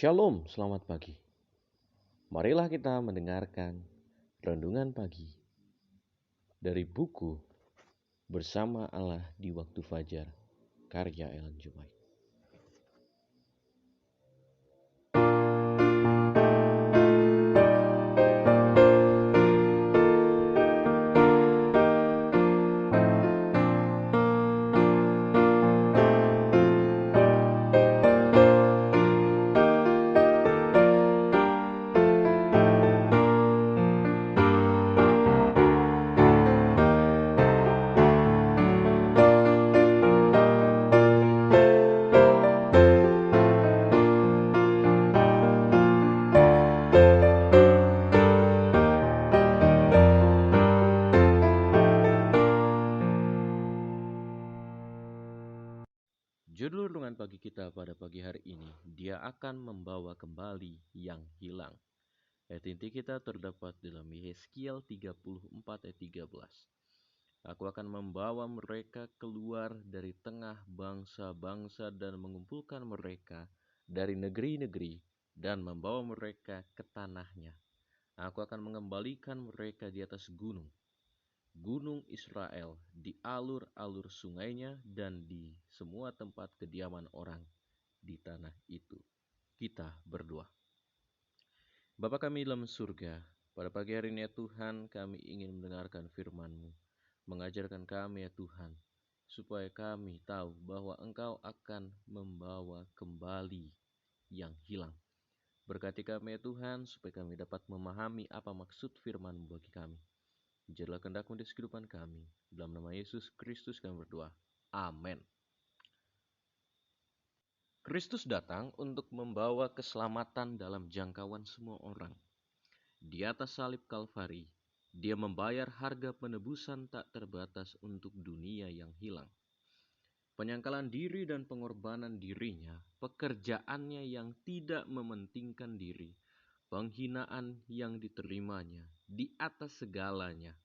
Shalom, selamat pagi. Marilah kita mendengarkan renungan pagi dari buku Bersama Allah di Waktu Fajar, karya Ellen G. White. Judul renungan pagi kita pada pagi hari ini, Dia akan membawa kembali yang hilang. Ayat inti kita terdapat dalam Yeskiel 34 ayat 13. Aku akan membawa mereka keluar dari tengah bangsa-bangsa dan mengumpulkan mereka dari negeri-negeri dan membawa mereka ke tanahnya. Aku akan mengembalikan mereka di atas gunung Israel, di alur-alur sungainya dan di semua tempat kediaman orang di tanah itu. Kita berdoa. Bapa kami dalam surga, pada pagi hari ini ya Tuhan, kami ingin mendengarkan firman-Mu. Mengajarkan kami ya Tuhan, supaya kami tahu bahwa Engkau akan membawa kembali yang hilang. Berkati kami ya Tuhan, supaya kami dapat memahami apa maksud firman-Mu bagi kami. Jadilah kehendak-Mu di kehidupan kami. Dalam nama Yesus Kristus kami berdoa. Amin. Kristus datang untuk membawa keselamatan dalam jangkauan semua orang. Di atas salib Kalvari, Dia membayar harga penebusan tak terbatas untuk dunia yang hilang. Penyangkalan diri dan pengorbanan dirinya, pekerjaannya yang tidak mementingkan diri, penghinaan yang diterimanya di atas segalanya,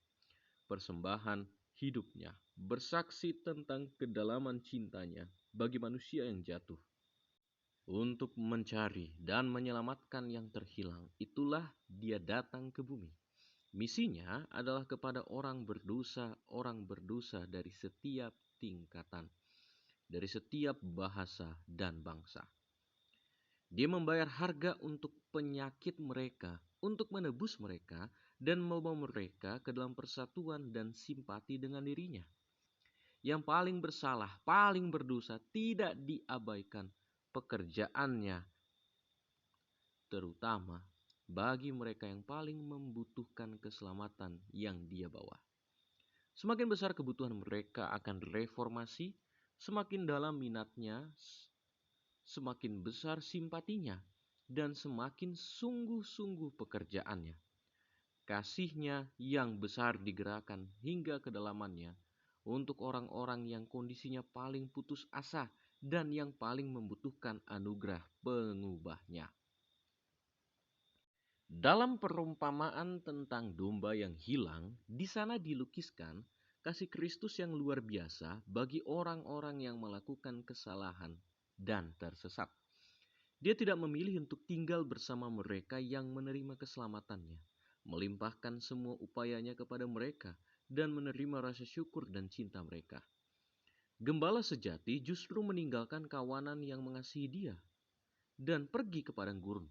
persembahan hidupnya, bersaksi tentang kedalaman cintanya bagi manusia yang jatuh. Untuk mencari dan menyelamatkan yang terhilang, itulah Dia datang ke bumi. Misinya adalah kepada orang berdosa dari setiap tingkatan, dari setiap bahasa dan bangsa. Dia membayar harga untuk penyakit mereka, untuk menebus mereka, dan membawa mereka ke dalam persatuan dan simpati dengan dirinya. Yang paling bersalah, paling berdosa, tidak diabaikan pekerjaannya, terutama bagi mereka yang paling membutuhkan keselamatan yang Dia bawa. Semakin besar kebutuhan mereka akan reformasi, semakin dalam minatnya, semakin besar simpatinya, dan semakin sungguh-sungguh pekerjaannya. Kasihnya yang besar digerakkan hingga kedalamannya untuk orang-orang yang kondisinya paling putus asa dan yang paling membutuhkan anugerah pengubahnya. Dalam perumpamaan tentang domba yang hilang, di sana dilukiskan kasih Kristus yang luar biasa bagi orang-orang yang melakukan kesalahan dan tersesat. Dia tidak memilih untuk tinggal bersama mereka yang menerima keselamatannya, melimpahkan semua upayanya kepada mereka, dan menerima rasa syukur dan cinta mereka. Gembala sejati justru meninggalkan kawanan yang mengasihi dia, dan pergi ke padang gurun,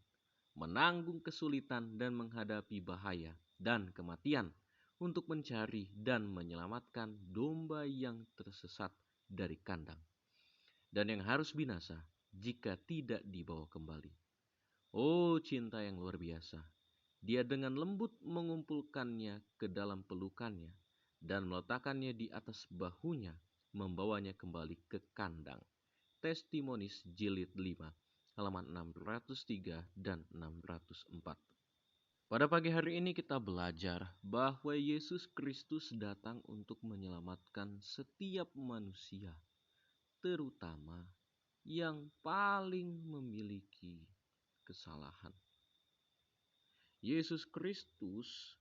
menanggung kesulitan dan menghadapi bahaya dan kematian untuk mencari dan menyelamatkan domba yang tersesat dari kandang, dan yang harus binasa jika tidak dibawa kembali. Oh, cinta yang luar biasa. Dia dengan lembut mengumpulkannya ke dalam pelukannya dan meletakkannya di atas bahunya, membawanya kembali ke kandang. Testimonis jilid 5, halaman 603 dan 604. Pada pagi hari ini kita belajar bahwa Yesus Kristus datang untuk menyelamatkan setiap manusia, terutama yang paling memiliki kesalahan. Yesus Kristus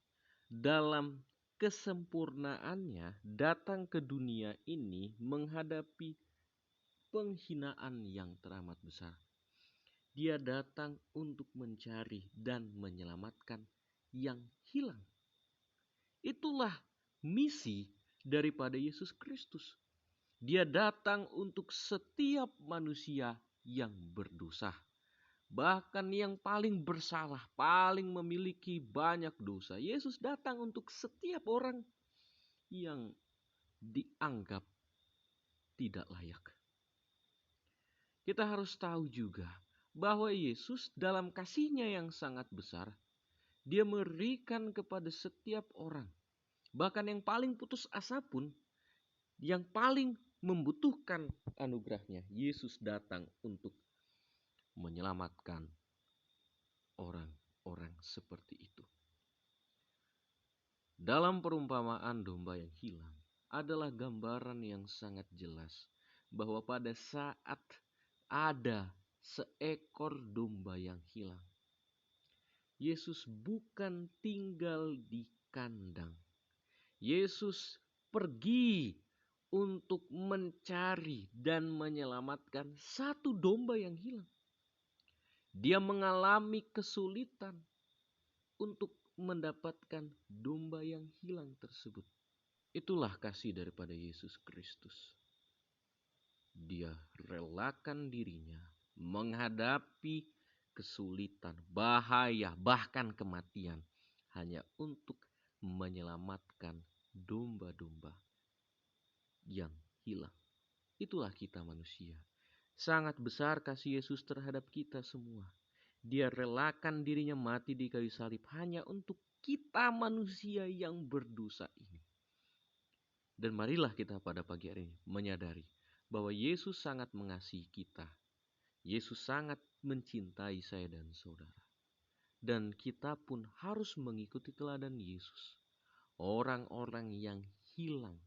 dalam kesempurnaannya datang ke dunia ini menghadapi penghinaan yang teramat besar. Dia datang untuk mencari dan menyelamatkan yang hilang. Itulah misi daripada Yesus Kristus. Dia datang untuk setiap manusia yang berdosa. Bahkan yang paling bersalah, paling memiliki banyak dosa. Yesus datang untuk setiap orang yang dianggap tidak layak. Kita harus tahu juga bahwa Yesus dalam kasih-Nya yang sangat besar, Dia memberikan kepada setiap orang. Bahkan yang paling putus asa pun, yang paling membutuhkan anugerah-Nya, Yesus datang untuk menyelamatkan orang-orang seperti itu. Dalam perumpamaan domba yang hilang adalah gambaran yang sangat jelas bahwa pada saat ada seekor domba yang hilang, Yesus bukan tinggal di kandang. Yesus pergi untuk mencari dan menyelamatkan satu domba yang hilang. Dia mengalami kesulitan untuk mendapatkan domba yang hilang tersebut. Itulah kasih daripada Yesus Kristus. Dia relakan dirinya menghadapi kesulitan, bahaya, bahkan kematian hanya untuk menyelamatkan domba-domba yang hilang. Itulah kita manusia. Sangat besar kasih Yesus terhadap kita semua. Dia relakan dirinya mati di kayu salib hanya untuk kita manusia yang berdosa ini. Dan marilah kita pada pagi hari ini menyadari bahwa Yesus sangat mengasihi kita. Yesus sangat mencintai saya dan saudara. Dan kita pun harus mengikuti teladan Yesus. Orang-orang yang hilang,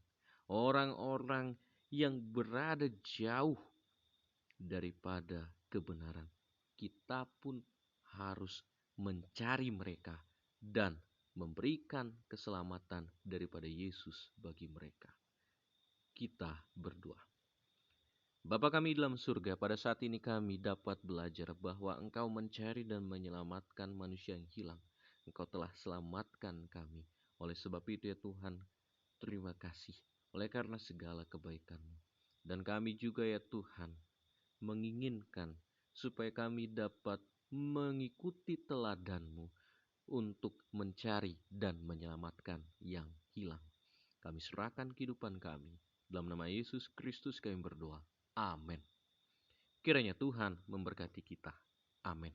orang-orang yang berada jauh daripada kebenaran, kita pun harus mencari mereka dan memberikan keselamatan daripada Yesus bagi mereka. Kita berdoa. Bapa kami dalam surga, pada saat ini kami dapat belajar bahwa Engkau mencari dan menyelamatkan manusia yang hilang. Engkau telah selamatkan kami. Oleh sebab itu ya Tuhan, terima kasih oleh karena segala kebaikan-Mu. Dan kami juga ya Tuhan, menginginkan supaya kami dapat mengikuti teladan-Mu untuk mencari dan menyelamatkan yang hilang. Kami serahkan kehidupan kami. Dalam nama Yesus Kristus kami berdoa. Amin. Kiranya Tuhan memberkati kita. Amin.